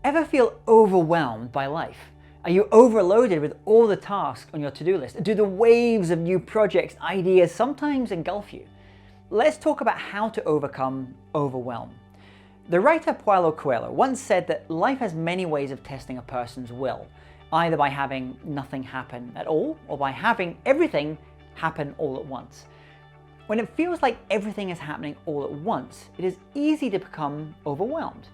Ever feel overwhelmed by life? Are you overloaded with all the tasks on your to-do list? Do the waves of new projects, ideas sometimes engulf you? Let's talk about how to overcome overwhelm. The writer Paulo Coelho once said that life has many ways of testing a person's will, either by having nothing happen at all or by having everything happen all at once. When it feels like everything is happening all at once, it is easy to become overwhelmed.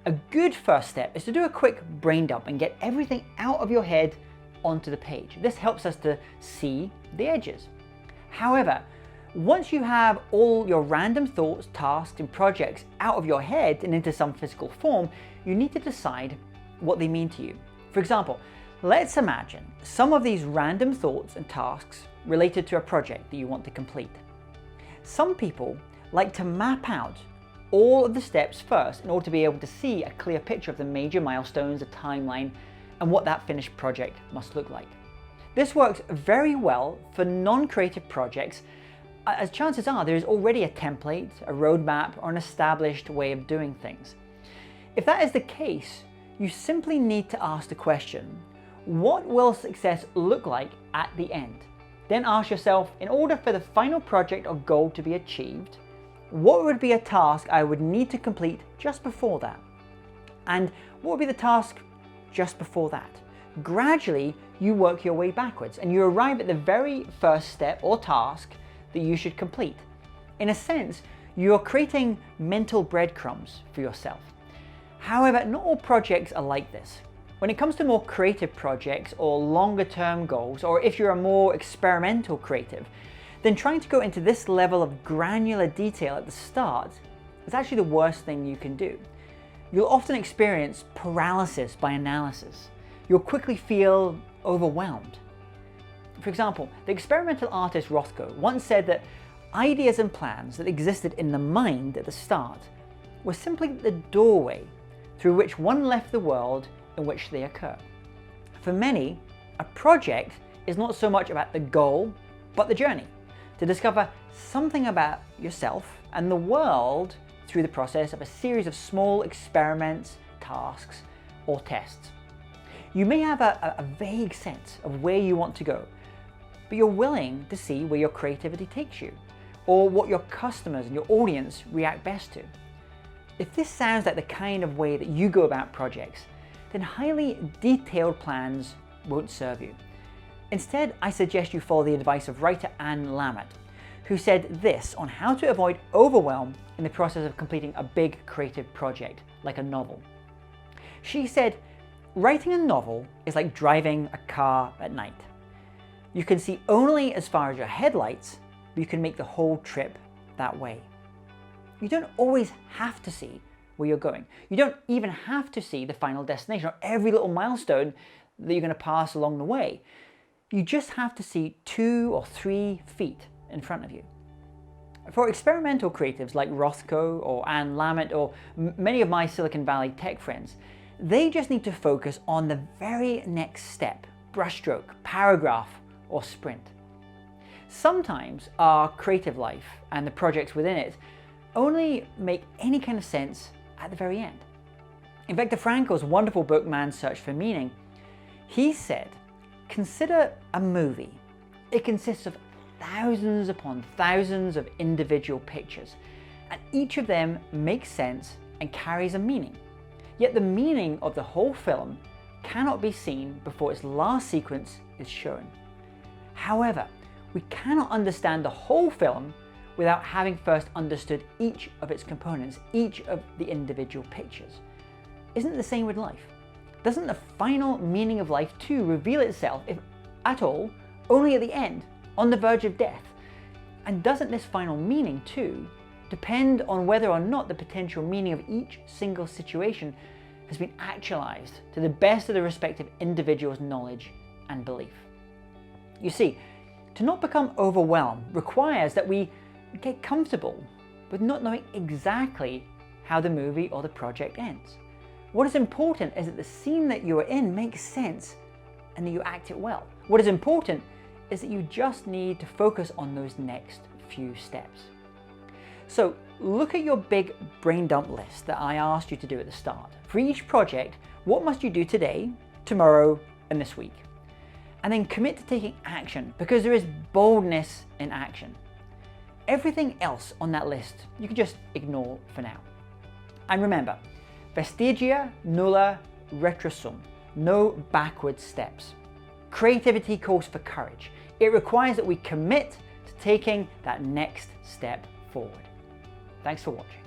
A good first step is to do a quick brain dump and get everything out of your head onto the page. This helps us to see the edges. However, once you have all your random thoughts, tasks, and projects out of your head and into some physical form, you need to decide what they mean to you. For example, let's imagine some of these random thoughts and tasks related to a project that you want to complete. Some people like to map out all of the steps first in order to be able to see a clear picture of the major milestones, the timeline, and what that finished project must look like. This works very well for non-creative projects, as chances are there is already a template, a roadmap, or an established way of doing things. If that is the case, you simply need to ask the question, what will success look like at the end? Then ask yourself, in order for the final project or goal to be achieved, what would be a task I would need to complete just before that? And what would be the task just before that? Gradually, you work your way backwards and you arrive at the very first step or task that you should complete. In a sense, you're creating mental breadcrumbs for yourself. However, not all projects are like this. When it comes to more creative projects or longer term goals, or if you're a more experimental creative, then trying to go into this level of granular detail at the start is actually the worst thing you can do. You'll often experience paralysis by analysis. You'll quickly feel overwhelmed. For example, the experimental artist Rothko once said that ideas and plans that existed in the mind at the start were simply the doorway through which one left the world in which they occur. For many, a project is not so much about the goal, but the journey, to discover something about yourself and the world through the process of a series of small experiments, tasks, or tests. You may have a vague sense of where you want to go, but you're willing to see where your creativity takes you, or what your customers and your audience react best to. If this sounds like the kind of way that you go about projects, then highly detailed plans won't serve you. Instead, I suggest you follow the advice of writer Anne Lamott, who said this on how to avoid overwhelm in the process of completing a big creative project, like a novel. She said, writing a novel is like driving a car at night. You can see only as far as your headlights, but you can make the whole trip that way. You don't always have to see where you're going. You don't even have to see the final destination or every little milestone that you're going to pass along the way. You just have to see 2 or 3 feet in front of you. For experimental creatives like Rothko or Anne Lamott or many of my Silicon Valley tech friends, they just need to focus on the very next step, brushstroke, paragraph, or sprint. Sometimes our creative life and the projects within it only make any kind of sense at the very end. In Viktor Frankl's wonderful book, Man's Search for Meaning, he said, consider a movie. It consists of thousands upon thousands of individual pictures, and each of them makes sense and carries a meaning. Yet the meaning of the whole film cannot be seen before its last sequence is shown. However, we cannot understand the whole film without having first understood each of its components, each of the individual pictures. Isn't it the same with life? Doesn't the final meaning of life too reveal itself, if at all, only at the end, on the verge of death? And doesn't this final meaning too depend on whether or not the potential meaning of each single situation has been actualized to the best of the respective individual's knowledge and belief? You see, to not become overwhelmed requires that we get comfortable with not knowing exactly how the movie or the project ends. What is important is that the scene that you are in makes sense and that you act it well. What is important is that you just need to focus on those next few steps. So look at your big brain dump list that I asked you to do at the start. For each project, What must you do today, tomorrow, and this week? And then commit to taking action, because there is boldness in action. Everything else on that list you can just ignore for now. And remember, vestigia nulla retrosum, no backward steps. Creativity calls for courage. It requires that we commit to taking that next step forward. Thanks for watching.